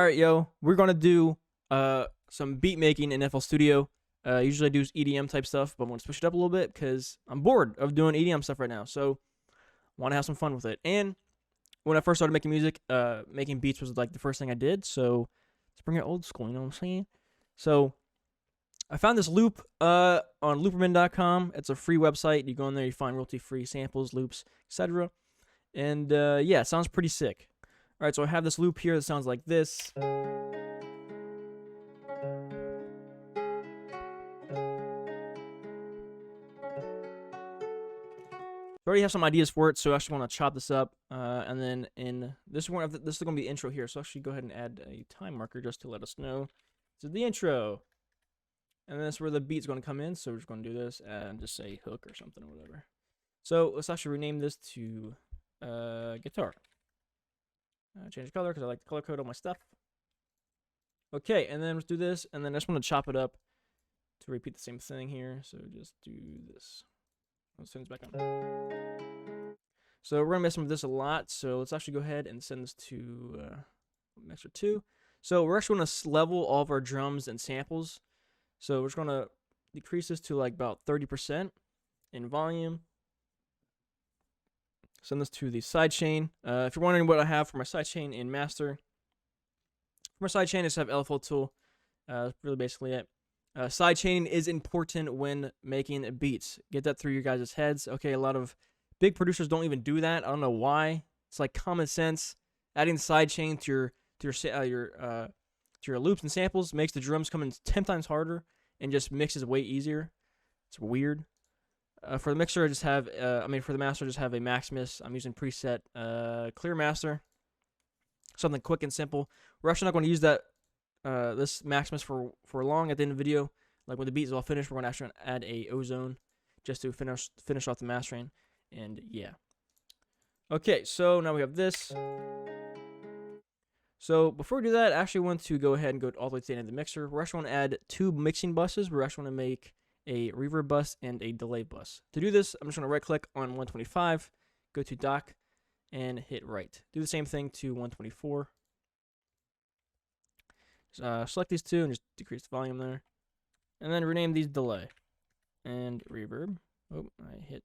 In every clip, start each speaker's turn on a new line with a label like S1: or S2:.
S1: Alright, yo, we're gonna do some beat making in FL Studio. Usually I do EDM type stuff, but I'm gonna switch it up a little bit because I'm bored of doing EDM stuff right now. So I want to have some fun with it. And when I first started making music, making beats was like the first thing I did. So let's bring it old school, you know what I'm saying? So I found this loop on looperman.com. It's a free website. You go in there, you find royalty-free samples, loops, etc. And yeah, it sounds pretty sick. Alright, so I have this loop here that sounds like this. I already have some ideas for it, so I actually want to chop this up. And then in this one, this is going to be the intro here. So actually go ahead and add a time marker just to let us know. This is the intro. And then that's where the beat's going to come in. So we're just going to do this and just say hook or something or whatever. So let's actually rename this to guitar. Change the color because I like the color code on my stuff. Okay, and then let's do this. And then I just want to chop it up to repeat the same thing here. So just do this. Let's turn this back on. So we're going to mess with this a lot. So let's actually go ahead and send this to mixer 2. So we're actually going to level all of our drums and samples. So we're just going to decrease this to like about 30% in volume. Send this to the sidechain. If you're wondering what I have for my sidechain in master, for my sidechain, I just have LFO tool. That's really basically it. Sidechaining is important when making beats. Get that through your guys' heads. Okay, a lot of big producers don't even do that. I don't know why. It's like common sense. Adding sidechain to your loops and samples makes the drums come in 10 times harder and just mixes way easier. It's weird. For the mixer, I just have, for the master, I just have a Maximus. I'm using preset Clear Master. Something quick and simple. We're actually not going to use that this Maximus for long at the end of the video. Like when the beat is all finished, we're going to actually add a ozone just to finish off the mastering. And yeah. Okay, so now we have this. So before we do that, I actually want to go ahead and go all the way to the end of the mixer. We're actually going to add 2 mixing buses. We're actually going to make a reverb bus and a delay bus. To do this, I'm just going to right click on 125, go to dock, and hit right. Do the same thing to 124. Select these 2 and just decrease the volume there. And then rename these delay and reverb. Oh, I hit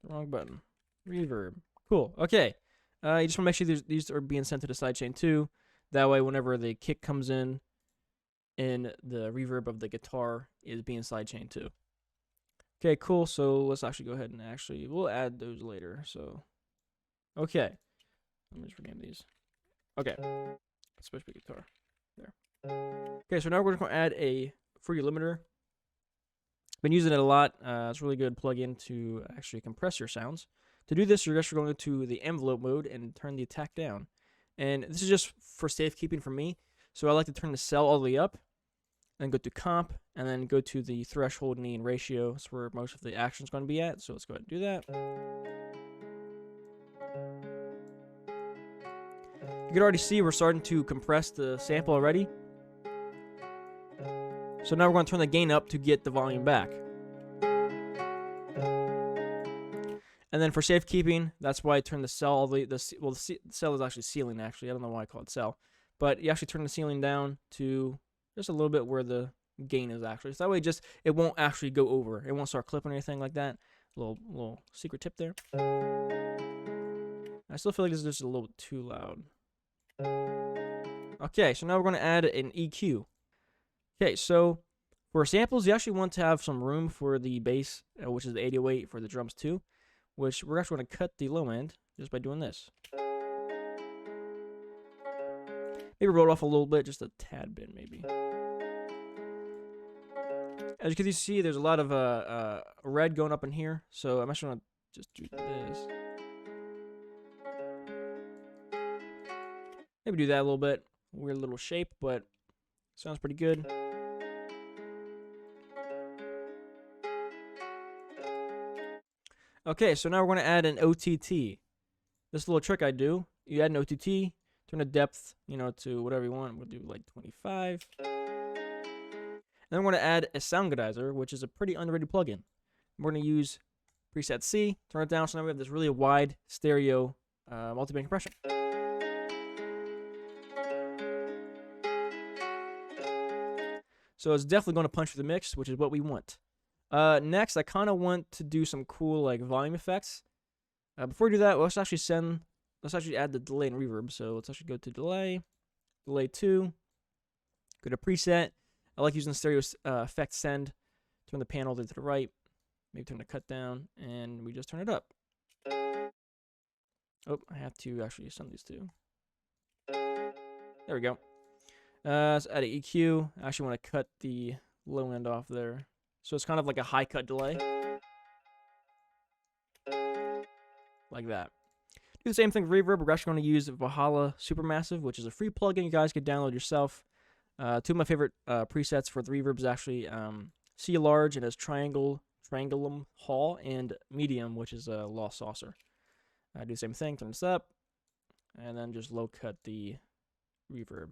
S1: the wrong button. Reverb. Cool. Okay. You just want to make sure these are being sent to the sidechain too. That way, whenever the kick comes in the reverb of the guitar is being sidechained too. Okay, cool. So let's actually go ahead and we'll add those later. So, okay. Let me just rename these. Okay. Let's switch to guitar. There. Okay, so now we're going to add a free limiter. Been using it a lot. It's a really good plugin to actually compress your sounds. To do this, you're actually going to the envelope mode and turn the attack down. And this is just for safekeeping for me. So I like to turn the cell all the way up, then go to comp, and then go to the threshold mean ratio. That's where most of the action is going to be at. So let's go ahead and do that. You can already see we're starting to compress the sample already. So now we're going to turn the gain up to get the volume back. And then for safekeeping, that's why I turn the cell all the cell is actually ceiling actually. I don't know why I call it cell. But you actually turn the ceiling down to just a little bit where the gain is actually. So that way it won't actually go over. It won't start clipping or anything like that. Little secret tip there. I still feel like this is just a little bit too loud. Okay, so now we're going to add an EQ. Okay, so for samples, you actually want to have some room for the bass, which is the 808 for the drums too, which we're actually going to cut the low end just by doing this. Maybe roll it off a little bit, just a tad bit maybe. As you can see, there's a lot of red going up in here, so I'm actually going to just do this. Maybe do that a little bit. Weird little shape, but sounds pretty good. Okay, so now we're going to add an OTT. This little trick I do, you add an OTT, turn the depth, to whatever you want. We'll do like 25. Then we're going to add a sound godizer, which is a pretty underrated plugin. We're going to use preset C, turn it down, so now we have this really wide stereo multi-band compression. So it's definitely going to punch through the mix, which is what we want. Next, I kind of want to do some cool like volume effects. Before we do that, let's actually add the delay and reverb. So let's actually go to delay 2, go to preset. I like using stereo effect send. Turn the panel to the right, maybe turn the cut down, and we just turn it up. Oh, I have to actually send these two. There we go. Let's add an EQ. I actually want to cut the low end off there. So it's kind of like a high cut delay. Like that. Do the same thing with reverb. We're actually going to use Valhalla Supermassive, which is a free plugin you guys could download yourself. Two of my favorite presets for the reverb is actually C large, and has triangulum hall, and medium, which is a lost saucer. Do the same thing, turn this up, and then just low cut the reverb.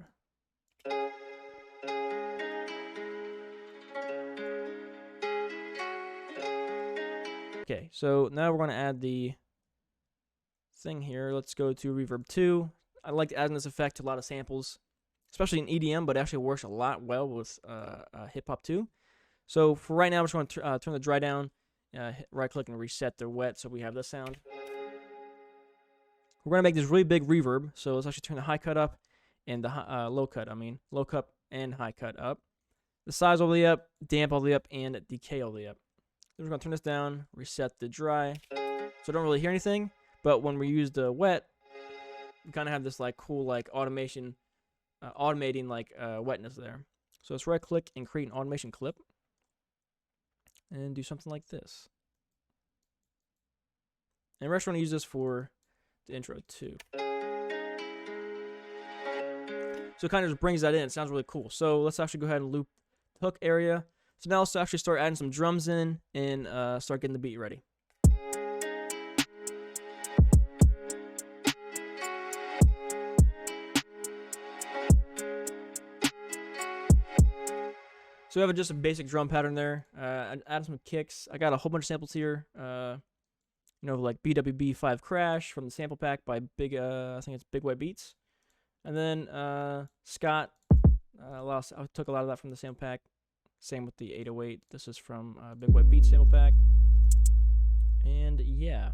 S1: Okay, so now we're going to add the thing here. Let's go to reverb 2. I like adding this effect to a lot of samples, especially in EDM, but it actually works a lot well with hip hop too. So for right now, I'm just going to turn the dry down, right click and reset the wet, so we have this sound. We're going to make this really big reverb, so let's actually turn the high cut up and the low cut and high cut up. The size all the way up, damp all the way up, and decay all the way up. Then we're going to turn this down, reset the dry, so I don't really hear anything, but when we use the wet, we kind of have this like cool like automation, automating like wetness there. So let's right click and create an automation clip and do something like this. And we're actually going to use this for the intro too. So it kind of just brings that in. It sounds really cool. So let's actually go ahead and loop the hook area. So now let's actually start adding some drums in and start getting the beat ready. So we have just a basic drum pattern there. Add some kicks. I got a whole bunch of samples here. Like BWB 5 Crash from the sample pack by I think it's Big White Beats. And then Scott, I took a lot of that from the sample pack. Same with the 808. This is from Big White Beats sample pack. And yeah.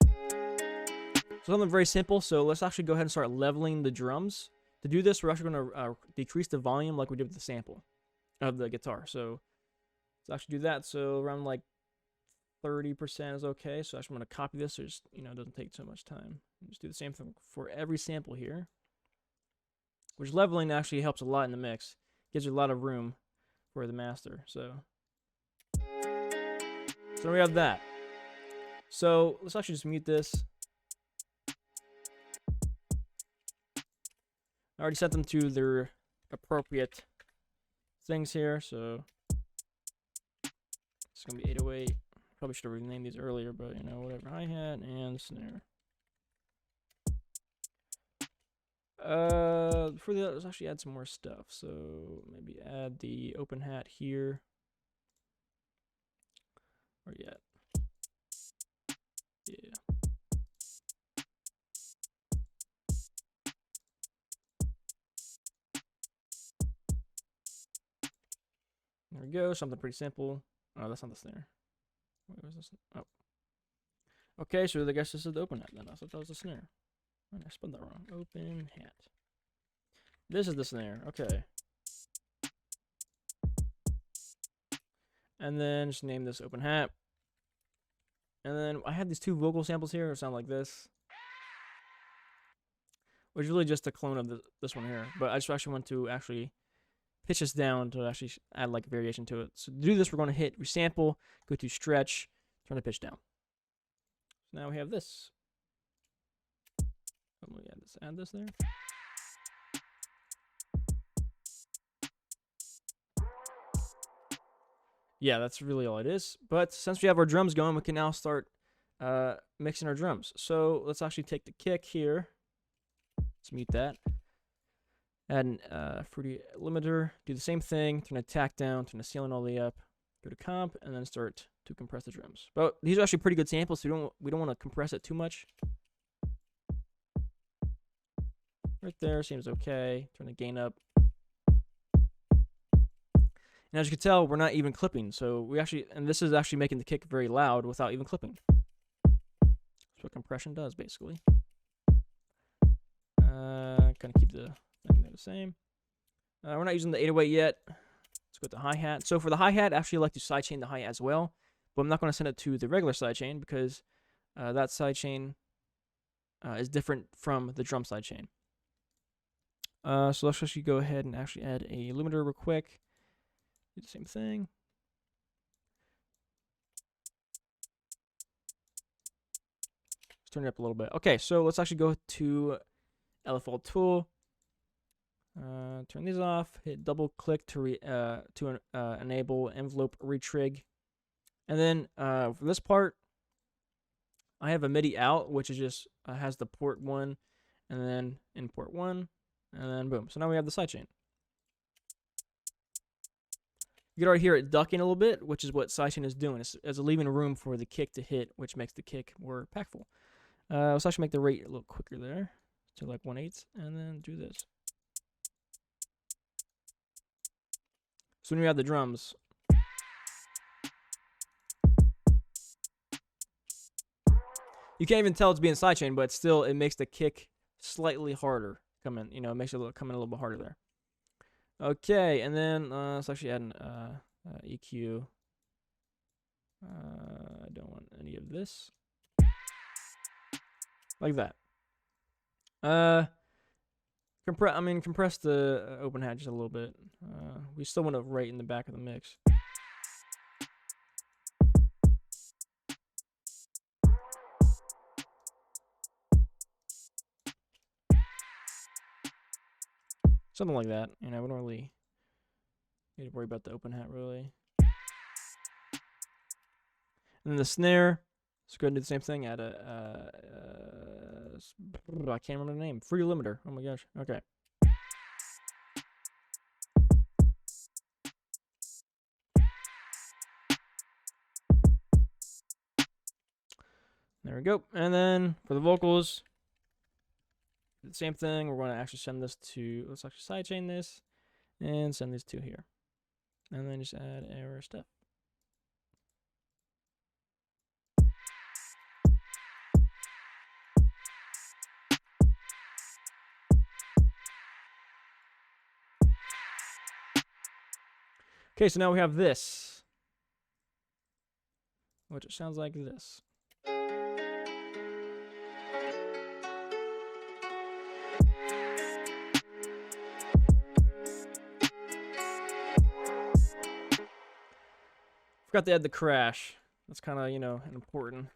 S1: So something very simple. So let's actually go ahead and start leveling the drums. To do this, we're actually going to decrease the volume like we did with the sample of the guitar. So let's actually do that. So around like 30% is okay. So actually I'm going to copy this so it doesn't take so much time. Just do the same thing for every sample here. Which leveling actually helps a lot in the mix. Gives you a lot of room for the master. So we have that. So let's actually just mute this. I already set them to their appropriate things here, so it's gonna be 808. Probably should have renamed these earlier, but whatever. Hi-hat and snare. Before that, let's actually add some more stuff. So maybe add the open hat here. Where you at? Yeah. There we go. Something pretty simple. Oh, that's not the snare. Wait, where's this? Oh. Okay, so I guess this is the open hat then. I thought that was the snare. I spelled that wrong. Open hat. This is the snare. Okay. And then just name this open hat. And then I have these two vocal samples here that sound like this. Which is really just a clone of this one here. But I just actually want to pitch this down to actually add like a variation to it. So to do this, we're going to hit resample, go to stretch, turn the pitch down. So now we have this. Let me add this there. Yeah, that's really all it is. But since we have our drums going, we can now start mixing our drums. So let's actually take the kick here. Let's mute that. Add an fruity limiter. Do the same thing. Turn the attack down. Turn the ceiling all the way up. Go to comp and then start to compress the drums. But these are actually pretty good samples, so we don't want to compress it too much. Right there seems okay. Turn the gain up. And as you can tell, we're not even clipping. So we actually, and this is actually making the kick very loud without even clipping. That's what compression does, basically. Kind of keep the thing the same. We're not using the 808 yet. Let's go with the hi-hat. So for the hi-hat, actually I like to sidechain the hi-hat as well. But I'm not going to send it to the regular sidechain because that sidechain is different from the drum sidechain. So let's actually go ahead and actually add a limiter real quick. Do the same thing. Let's turn it up a little bit. Okay, so let's actually go to LFL tool. Turn these off. Hit double click to enable envelope retrig. And then for this part, I have a MIDI out, which is just has the port 1, and then in port 1, and then boom. So now we have the sidechain. You can already hear it ducking a little bit, which is what sidechain is doing. It's leaving room for the kick to hit, which makes the kick more impactful. Let's actually make the rate a little quicker there to like 1/8, and then do this. So when we have the drums, you can't even tell it's being sidechained, but still it makes the kick slightly harder come in. You know, it makes it come in a little bit harder there. Okay, and then let's actually add an EQ. I don't want any of this. Like that. Compress the open hat just a little bit. We still want to rate in the back of the mix. Something like that. You know, we don't really need to worry about the open hat really. And then the snare. Let's go ahead and do the same thing. Add a I can't remember the name. Free limiter. Oh my gosh. Okay. There we go. And then for the vocals, the same thing. We're going to actually send this to, let's actually sidechain this and send these two here. And then just add our stuff. Okay, so now we have this, which sounds like this. Forgot to add the crash. That's kind of, you know, important.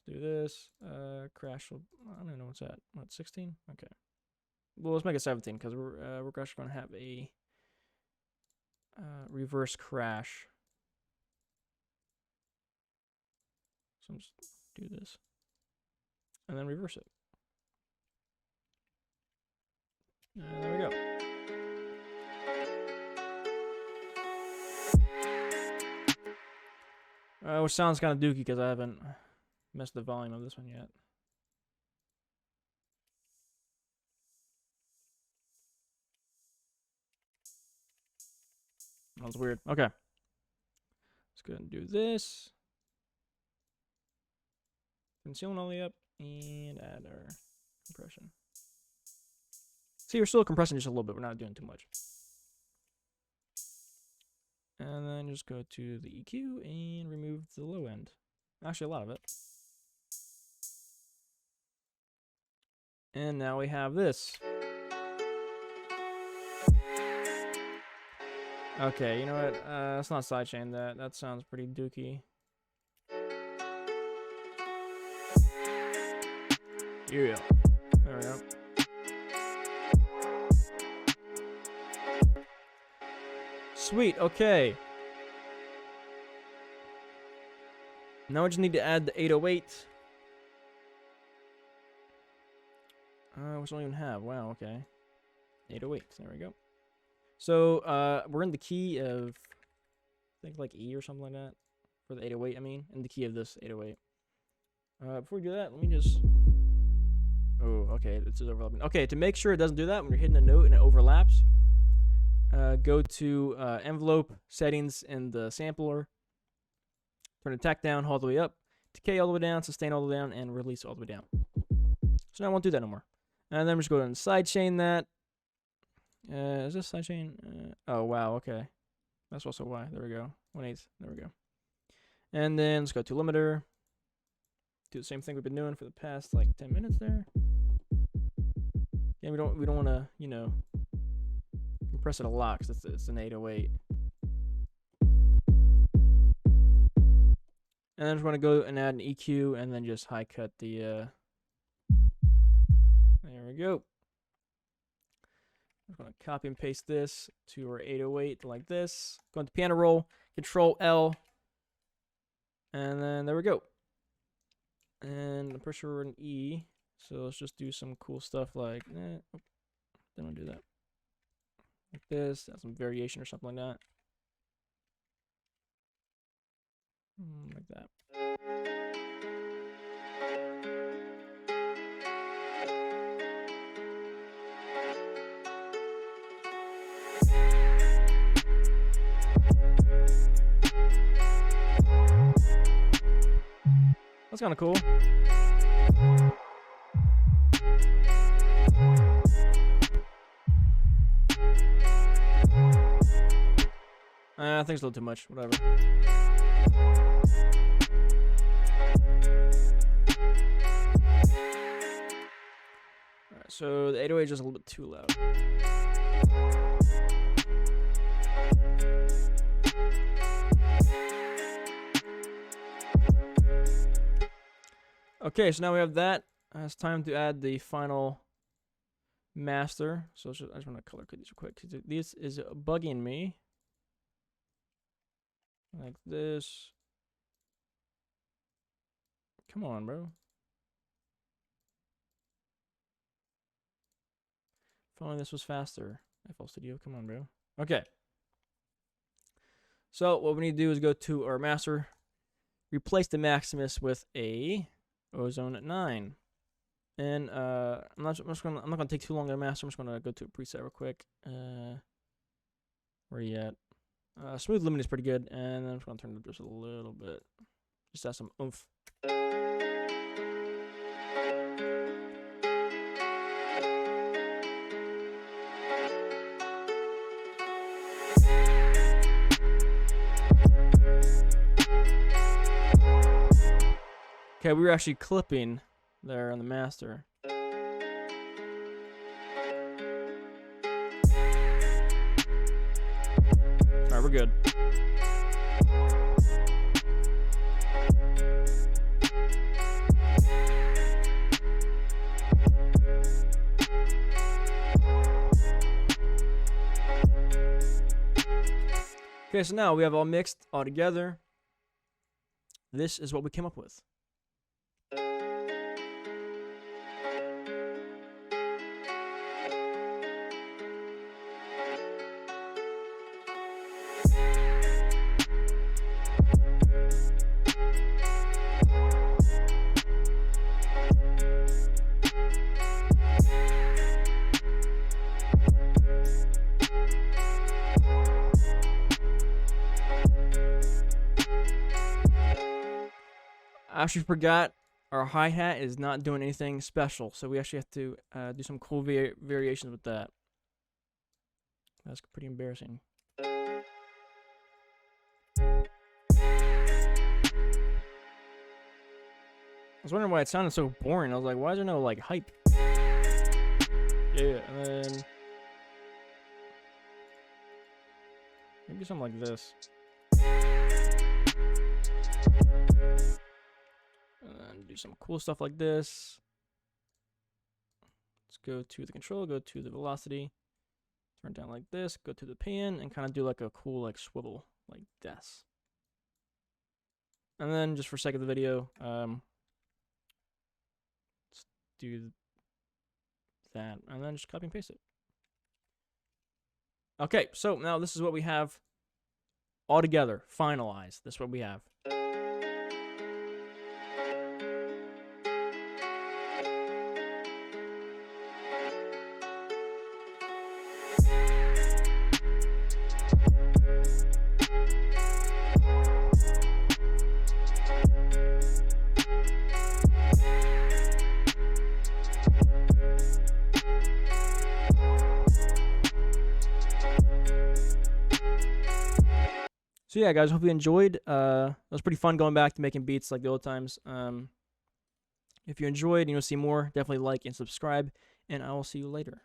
S1: Let's do this. Crash. I don't know what's that. What, 16? Okay. Well, let's make it 17 because we're actually going to have a reverse crash. So I'm just do this and then reverse it. And there we go. Which sounds kind of dooky because I haven't messed the volume of this one yet. That was weird. Okay. Let's go ahead and do this. Conceal all the way up and add our compression. See, we're still compressing just a little bit. We're not doing too much. And then just go to the EQ and remove the low end. Actually, a lot of it. And now we have this. Okay, you know what? Let's not sidechain that. That sounds pretty dooky. Yeah. There we go. Sweet, okay. Now we just need to add the 808. Which I don't even have. Wow, okay. 808, there we go. So, we're in the key of, I think like E or something like that. For the 808, I mean. In the key of this 808. Before we do that, let me just... Oh, okay, this is overlapping. Okay, to make sure it doesn't do that when you're hitting a note and it overlaps, go to envelope settings in the sampler. Turn attack down all the way up, decay all the way down, sustain all the way down, and release all the way down. So now I won't do that no more. And then we're just going to sidechain that. Is this sidechain? Oh, wow, okay. That's also why. There we go. 1/8. There we go. And then let's go to limiter. Do the same thing we've been doing for the past like 10 minutes there. Yeah, we don't want to, you know, compress it a lot because it's an 808. And then I just want to go and add an EQ and then just high cut the, there we go. I'm going to copy and paste this to our 808 like this. Go into piano roll, Control L, and then there we go. And I'm pretty sure we're in E, so let's just do some cool stuff like, oh, don't do that. Like this, add some variation or something like that. Like that. That's kind of cool. I think it's a little too much. Whatever. Alright, so the 808 is just a little bit too loud. Okay, so now we have that. It's time to add the final master. So I just want to color code these real quick because this is bugging me. Like this. Come on, bro. If only this was faster. FL Studio, come on, bro. Okay. So what we need to do is go to our master, replace the Maximus with a Ozone at 9. And I'm not gonna take too long to master. I'm just gonna go to a preset real quick. Where are you at? Smooth limit is pretty good, and then I'm just gonna turn it up just a little bit. Just add some oomph. Okay, we were actually clipping there on the master. Alright, we're good. Okay, so now we have all mixed all together. This is what we came up with. I actually forgot our hi-hat is not doing anything special, so we actually have to do some cool variations with that. That's pretty embarrassing. I was wondering why it sounded so boring. I was like, why is there no like hype? Yeah, and then maybe something like this. And then do some cool stuff like this. Let's go to the control, go to the velocity, turn down like this, go to the pan, and kind of do like a cool like swivel like this. And then just for sake of the video, let's do that, and then just copy and paste it. Okay, so now this is what we have all together, finalized. This is what we have. So yeah, guys, hope you enjoyed. It was pretty fun going back to making beats like the old times. If you enjoyed and you want to see more, definitely like and subscribe, and I will see you later.